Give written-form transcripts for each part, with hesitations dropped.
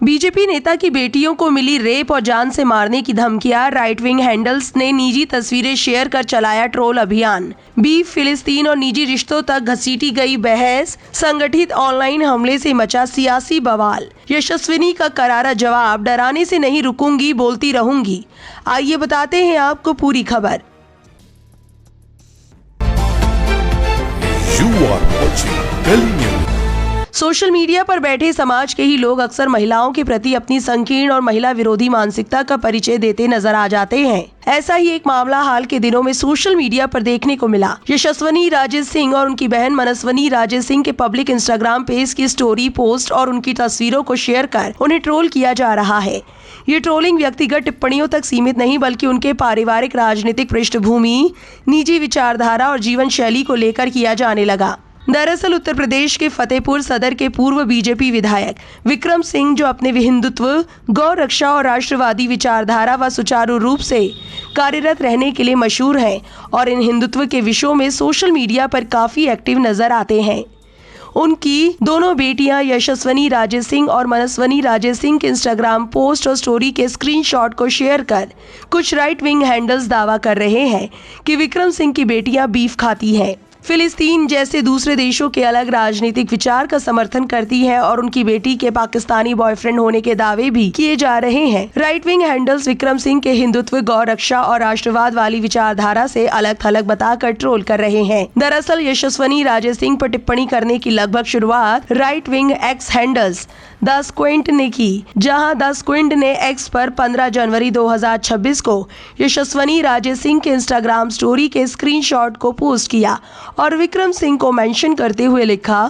BJP नेता की बेटियों को मिली रेप और जान से मारने की धमकियां। राइट विंग हैंडल्स ने निजी तस्वीरें शेयर कर चलाया ट्रोल अभियान। बीफ, फिलिस्तीन और निजी रिश्तों तक घसीटी गई बहस। संगठित ऑनलाइन हमले से मचा सियासी बवाल। यशस्विनी का करारा जवाब, डराने से नहीं रुकूंगी, बोलती रहूंगी। आइए बताते हैं आपको पूरी खबर। सोशल मीडिया पर बैठे समाज के ही लोग अक्सर महिलाओं के प्रति अपनी संकीर्ण और महिला विरोधी मानसिकता का परिचय देते नजर आ जाते हैं। ऐसा ही एक मामला हाल के दिनों में सोशल मीडिया पर देखने को मिला। यशस्विनी राजेश सिंह और उनकी बहन मनस्विनी राजेश सिंह के पब्लिक इंस्टाग्राम पेज की स्टोरी पोस्ट और उनकी तस्वीरों को शेयर कर उन्हें ट्रोल किया जा रहा है। ये ट्रोलिंग व्यक्तिगत टिप्पणियों तक सीमित नहीं, बल्कि उनके पारिवारिक, राजनीतिक पृष्ठभूमि, निजी विचारधारा और जीवन शैली को लेकर किया जाने लगा। दरअसल उत्तर प्रदेश के फतेहपुर सदर के पूर्व बीजेपी विधायक विक्रम सिंह, जो अपने हिंदुत्व, गौ रक्षा और राष्ट्रवादी विचारधारा व सुचारू रूप से कार्यरत रहने के लिए मशहूर हैं और इन हिंदुत्व के विषयों में सोशल मीडिया पर काफी एक्टिव नजर आते हैं। उनकी दोनों बेटियां यशस्विनी राजेश सिंह और मनस्विनी राजेश सिंह के इंस्टाग्राम पोस्ट और स्टोरी के स्क्रीनशॉट को शेयर कर कुछ राइट विंग हैंडल्स दावा कर रहे हैं कि विक्रम सिंह की बेटियां बीफ खाती हैं, फिलिस्तीन जैसे दूसरे देशों के अलग राजनीतिक विचार का समर्थन करती है और उनकी बेटी के पाकिस्तानी बॉयफ्रेंड होने के दावे भी किए जा रहे हैं। Right wing handles Vikram Singh के हिंदुत्व, गौ रक्षा और राष्ट्रवाद वाली विचारधारा से अलग थलग बताकर ट्रोल कर रहे हैं। दरअसल यशस्विनी राजेश सिंह पर टिप्पणी करने की लगभग शुरुआत right wing x handles the squint ने की, जहां द स्क्विंट ने एक्स पर 15 जनवरी 2026 को यशस्विनी राजेश सिंह के इंस्टाग्राम स्टोरी के स्क्रीनशॉट को पोस्ट किया और विक्रम सिंह को मेंशन करते हुए लिखा,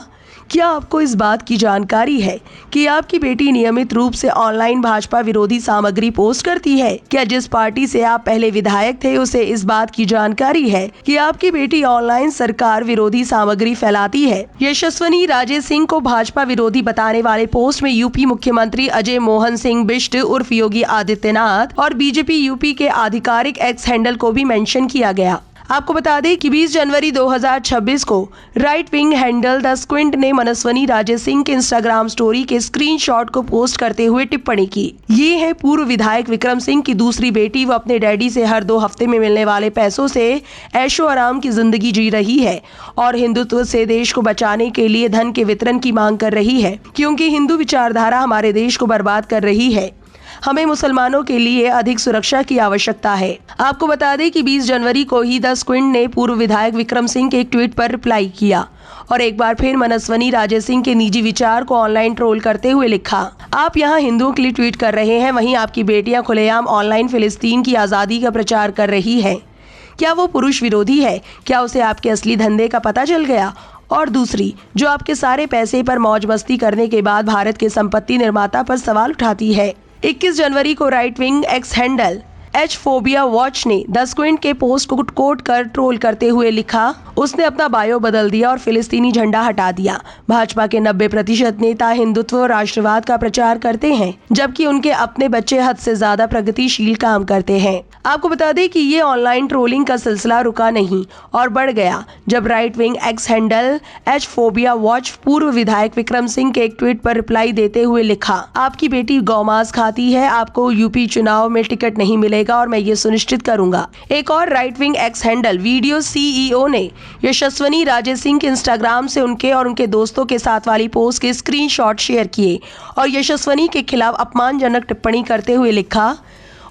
क्या आपको इस बात की जानकारी है कि आपकी बेटी नियमित रूप से ऑनलाइन भाजपा विरोधी सामग्री पोस्ट करती है? क्या जिस पार्टी से आप पहले विधायक थे उसे इस बात की जानकारी है कि आपकी बेटी ऑनलाइन सरकार विरोधी सामग्री फैलाती है? यशस्विनी राजेश सिंह को भाजपा विरोधी बताने वाले पोस्ट में यूपी मुख्यमंत्री अजय मोहन सिंह बिष्ट उर्फ योगी आदित्यनाथ और बीजेपी यूपी के आधिकारिक एक्स हैंडल को भी मेंशन किया गया। आपको बता दें कि 20 जनवरी 2026 को right wing handle the squint ने मनस्विनी राजेश सिंह के इंस्टाग्राम स्टोरी के स्क्रीनशॉट को पोस्ट करते हुए टिप्पणी की। ये है पूर्व विधायक विक्रम सिंह की दूसरी बेटी। वो अपने डैडी से हर 2 हफ्ते में मिलने वाले पैसों से ऐशो आराम की जिंदगी जी रही है और हिंदुत्व से देश को बचाने के लिए धन के वितरण की मांग कर रही है, क्योंकि हिंदू विचारधारा हमारे देश को बर्बाद कर रही है। हमें मुसलमानों के लिए अधिक सुरक्षा की आवश्यकता है। आपको बता दें कि 20 जनवरी को ही द स्क्विंट ने पूर्व विधायक विक्रम सिंह के एक ट्वीट पर रिप्लाई किया और एक बार फिर मनस्विनी राजेश सिंह के निजी विचार को ऑनलाइन ट्रोल करते हुए लिखा, आप यहाँ हिंदुओं के लिए ट्वीट कर रहे हैं, वहीं आपकी बेटियां खुलेआम ऑनलाइन फिलिस्तीन की आज़ादी का प्रचार कर रही है। क्या वो पुरुष विरोधी है? क्या उसे आपके असली धंधे का पता चल गया? और दूसरी, जो आपके सारे पैसे पर मौज मस्ती करने के बाद भारत के संपत्ति निर्माता पर सवाल उठाती है। 21 जनवरी को right wing X handle H phobia watch ने द स्क्विंट के पोस्ट को कोट कर ट्रोल करते हुए लिखा, उसने अपना बायो बदल दिया और फिलिस्तीनी झंडा हटा दिया। भाजपा के 90% नेता हिंदुत्व और राष्ट्रवाद का प्रचार करते हैं, जबकि उनके अपने बच्चे हद से ज्यादा प्रगतिशील काम करते हैं। आपको बता दें कि ये ऑनलाइन ट्रोलिंग का सिलसिला रुका नहीं और बढ़ गया जब right wing X handle H phobia watch पूर्व विधायक विक्रम सिंह के एक ट्वीट पर रिप्लाई देते हुए लिखा, आपकी बेटी गौमांस खाती है, आपको यूपी चुनाव में टिकट नहीं मिलेगा और मैं ये सुनिश्चित करूंगा। एक और right wing X handle video CEO ने यशस्विनी राजेश सिंह के इंस्टाग्राम से उनके और उनके दोस्तों के साथ वाली पोस्ट के स्क्रीनशॉट शेयर किए और यशस्विनी के खिलाफ अपमानजनक टिप्पणी करते हुए लिखा,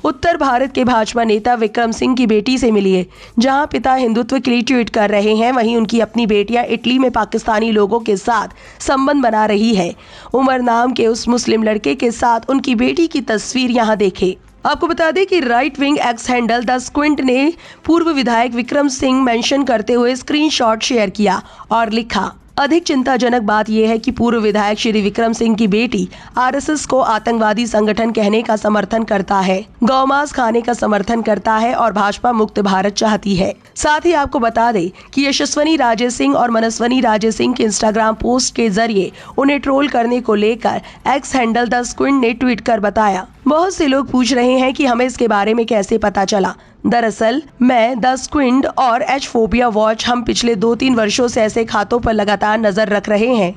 उत्तर भारत के भाजपा नेता विक्रम सिंह की बेटी से मिलिए। जहां पिता हिंदुत्व के लिए ट्वीट कर रहे हैं, वहीं उनकी अपनी बेटियां इटली में पाकिस्तानी लोगों के साथ संबंध बना रही है। उमर नाम के उस मुस्लिम लड़के के साथ उनकी बेटी की तस्वीर यहाँ देखें। आपको बता दें कि right wing X handle the squint ने पूर्व विधायक विक्रम सिंह मेंशन करते हुए स्क्रीनशॉट शेयर किया और लिखा, अधिक चिंताजनक बात यह है कि पूर्व विधायक श्री विक्रम सिंह की बेटी आरएसएस को आतंकवादी संगठन कहने का समर्थन करता है, गौमांस खाने का समर्थन करता है और भाजपा मुक्त भारत चाहती है। साथ ही आपको बता दें कि यशस्विनी राजेश सिंह और मनस्विनी राजेश सिंह के इंस्टाग्राम पोस्ट के जरिए उन्हें ट्रोल करने को लेकर एक्स हैंडल द स्क्विंट ने ट्वीट कर बताया। बहुत से लोग पूछ रहे हैं कि हमें इसके बारे में कैसे पता चला। दरअसल मैं द स्क्विंट और एच फोबिया वॉच हम पिछले 2-3 वर्षों से ऐसे खातों पर लगातार नजर रख रहे हैं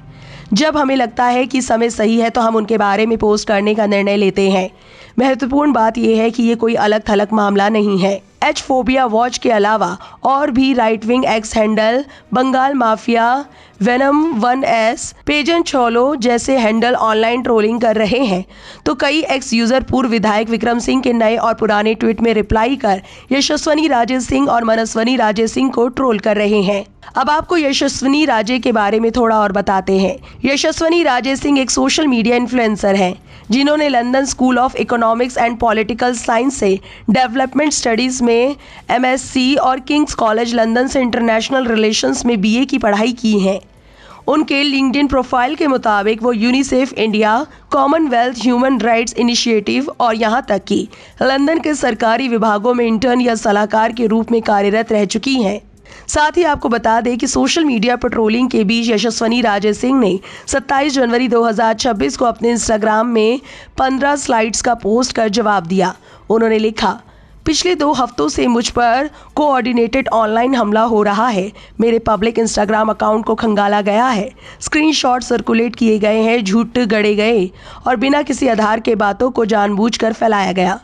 जब हमें लगता है कि समय सही है तो हम उनके बारे में पोस्ट करने का निर्णय लेते हैं। महत्वपूर्ण बात यह है कि ये कोई अलग थलग मामला नहीं है। एच फोबिया वॉच के अलावा और भी right wing X handle Bengal mafia, Venom 1S, पेजन छोलो जैसे हैंडल ऑनलाइन ट्रोलिंग कर रहे हैं, तो कई एक्स यूजर पूर्व विधायक विक्रम सिंह के नए और पुराने ट्वीट में रिप्लाई कर यशस्वनी राजे सिंह और मनस्वनी राजे सिंह को ट्रोल कर रहे हैं। अब आपको यशस्वनी राजे के बारे में थोड़ा और बताते हैं। यशस्वनी राजे सिंह एक सोशल मीडिया इन्फ्लुएंसर हैं, जिन्होंने London school of economics and political science से डेवलपमेंट स्टडीज में MSc और किंग्स कॉलेज लंदन से इंटरनेशनल रिलेशंस में BA की पढ़ाई की है। उनके लिंक्डइन प्रोफाइल के मुताबिक वो UNICEF India, Commonwealth human rights initiative और यहाँ तक कि लंदन के सरकारी विभागों में इंटर्न या सलाहकार के रूप में कार्यरत रह चुकी हैं। साथ ही आपको बता दें कि सोशल मीडिया पेट्रोलिंग के बीच यशस्वनी राजे सिंह ने 27 जनवरी 2026 को अपने इंस्टाग्राम में 15 स्लाइड्स का पोस्ट कर जवाब दिया। उन्होंने लिखा, पिछले 2 हफ्तों से मुझ पर कोऑर्डिनेटेड ऑनलाइन हमला हो रहा है। मेरे पब्लिक इंस्टाग्राम अकाउंट को खंगाला गया है, स्क्रीनशॉट सर्कुलेट किए गए हैं, झूठ गढ़े गए और बिना किसी आधार के बातों को जानबूझकर फैलाया गया।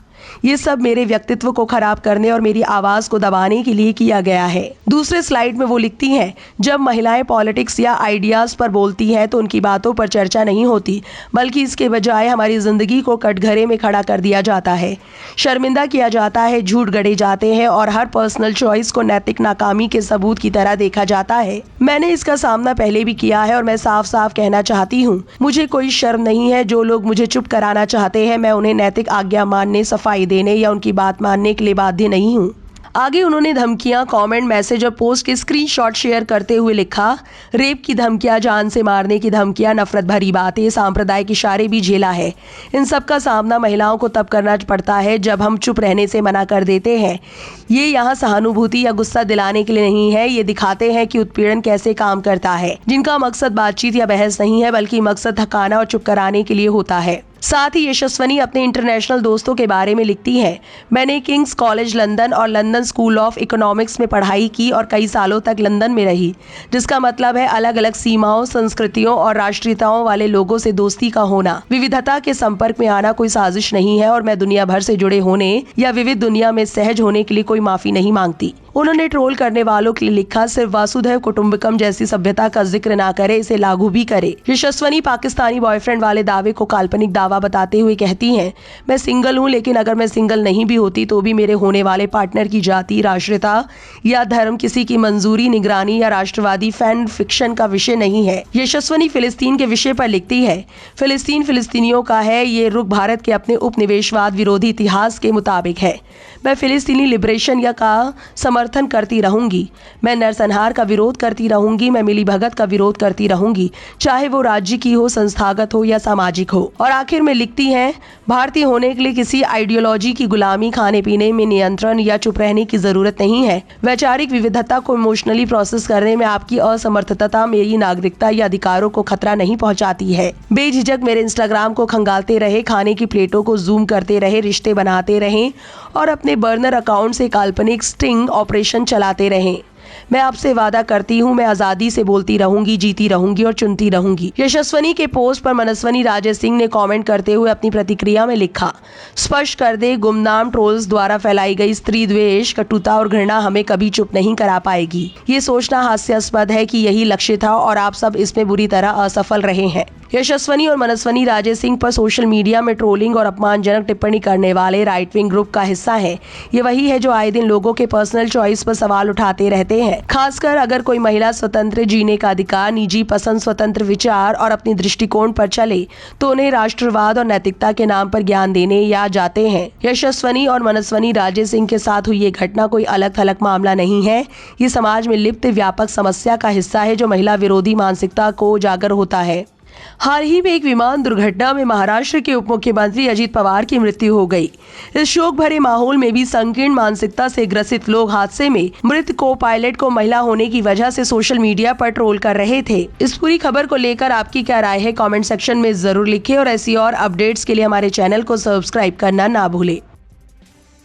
ये सब मेरे व्यक्तित्व को खराब करने और मेरी आवाज को दबाने के लिए किया गया है। दूसरे स्लाइड में वो लिखती हैं, जब महिलाएं पॉलिटिक्स या आइडियाज पर बोलती हैं तो उनकी बातों पर चर्चा नहीं होती, बल्कि इसके बजाय हमारी जिंदगी को कटघरे में खड़ा कर दिया जाता है, शर्मिंदा किया जाता है, झूठ गढ़े जाते हैं और हर पर्सनल चॉइस को नैतिक नाकामी के सबूत की तरह देखा जाता है। मैंने इसका सामना पहले भी किया है और मैं साफ साफ कहना चाहती हूँ, मुझे कोई शर्म नहीं है। जो लोग मुझे चुप कराना चाहते हैं, मैं उन्हें नैतिक आज्ञा मानने, सफाई देने या उनकी बात मानने के लिए बाध्य नहीं हूँ। आगे उन्होंने धमकियां, कमेंट, मैसेज और पोस्ट के स्क्रीनशॉट शेयर करते हुए लिखा, रेप की धमकियां, जान से मारने की धमकियां, नफरत भरी बातें, सांप्रदायिक इशारे भी झेला है। इन सब का सामना महिलाओं को तब करना पड़ता है जब हम चुप रहने से मना कर देते हैं। ये यहाँ सहानुभूति या गुस्सा दिलाने के लिए नहीं है, ये दिखाते हैं कि उत्पीड़न कैसे काम करता है, जिनका मकसद बातचीत या बहस नहीं है, बल्कि मकसद थकाना और चुप कराने के लिए होता है। साथ ही यशस्वनी अपने इंटरनेशनल दोस्तों के बारे में लिखती हैं, मैंने किंग्स कॉलेज लंदन और लंदन स्कूल ऑफ इकोनॉमिक्स में पढ़ाई की और कई सालों तक लंदन में रही, जिसका मतलब है अलग अलग सीमाओं, संस्कृतियों और राष्ट्रीयताओं वाले लोगों से दोस्ती का होना। विविधता के संपर्क में आना कोई साजिश नहीं है और मैं दुनिया भर से जुड़े होने या विविध दुनिया में सहज होने के लिए कोई माफी नहीं मांगती। उन्होंने ट्रोल करने वालों के लिए लिखा, सिर्फ वासुधैव कुटुंबकम जैसी सभ्यता का जिक्र ना करे, इसे लागू भी करे। यशस्वनी पाकिस्तानी बॉयफ्रेंड वाले दावे को काल्पनिक दावा बताते हुए कहती हैं, मैं सिंगल हूँ, लेकिन अगर मैं सिंगल नहीं भी होती तो भी मेरे होने वाले पार्टनर की जाति, राष्ट्रीयता या धर्म किसी की मंजूरी, निगरानी या राष्ट्रवादी फैन फिक्शन का विषय नहीं है। यशस्वनी फिलिस्तीन के विषय पर लिखती है, फिलिस्तीन फिलिस्तीनियों का है, ये रुख भारत के अपने उपनिवेशवाद विरोधी इतिहास के मुताबिक है। मैं फिलिस्तीनी लिबरेशन या का समर्थन करती रहूंगी, मैं नरसंहार का विरोध करती रहूंगी, मैं मिलीभगत का विरोध करती रहूंगी, चाहे वो राज्य की हो, संस्थागत हो या सामाजिक हो। और आखिर में लिखती हैं, भारतीय होने के लिए किसी आइडियोलॉजी की गुलामी, खाने पीने में नियंत्रण या चुप रहने की जरूरत नहीं है। वैचारिक विविधता को इमोशनली प्रोसेस करने में आपकी असमर्थता मेरी नागरिकता या अधिकारों को खतरा नहीं पहुंचाती है। बेझिझक मेरे इंस्टाग्राम को खंगालते रहे, खाने की प्लेटों को जूम करते रहे, रिश्ते बनाते रहें और अपने बर्नर अकाउंट से काल्पनिक स्टिंग ऑपरेशन चलाते रहें। मैं आपसे वादा करती हूँ, मैं आजादी से बोलती रहूंगी, जीती रहूंगी और चुनती रहूंगी। यशस्वनी के पोस्ट पर मनस्वनी राजे सिंह ने कमेंट करते हुए अपनी प्रतिक्रिया में लिखा, स्पष्ट कर दे, गुमनाम ट्रोल्स द्वारा फैलाई गई स्त्री द्वेष, कटुता और घृणा हमें कभी चुप नहीं करा पाएगी। ये सोचना हास्यास्पद है कि यही लक्ष्य था और आप सब इसमें बुरी तरह असफल रहे हैं। यशस्वनी और मनस्वनी राजे सिंह पर सोशल मीडिया में ट्रोलिंग और अपमानजनक टिप्पणी करने वाले राइट विंग ग्रुप का हिस्सा है। ये वही है जो आए दिन लोगों के पर्सनल चॉइस पर सवाल उठाते रहते हैं, खासकर अगर कोई महिला स्वतंत्र जीने का अधिकार, निजी पसंद, स्वतंत्र विचार और अपनी दृष्टिकोण पर चले तो उन्हें राष्ट्रवाद और नैतिकता के नाम पर ज्ञान देने या जाते हैं। यशस्वनी और मनस्वनी राजे सिंह के साथ हुई ये घटना कोई अलग थलग मामला नहीं है, ये समाज में लिप्त व्यापक समस्या का हिस्सा है जो महिला विरोधी मानसिकता को उजागर होता है। हाल ही में एक विमान दुर्घटना में महाराष्ट्र के उप मुख्यमंत्री अजित पवार की मृत्यु हो गई। इस शोक भरे माहौल में भी संकीर्ण मानसिकता से ग्रसित लोग हादसे में मृत को पायलट को महिला होने की वजह से सोशल मीडिया पर ट्रोल कर रहे थे। इस पूरी खबर को लेकर आपकी क्या राय है, कमेंट सेक्शन में जरूर लिखें और ऐसी और अपडेट्स के लिए हमारे चैनल को सब्सक्राइब करना ना भूलें।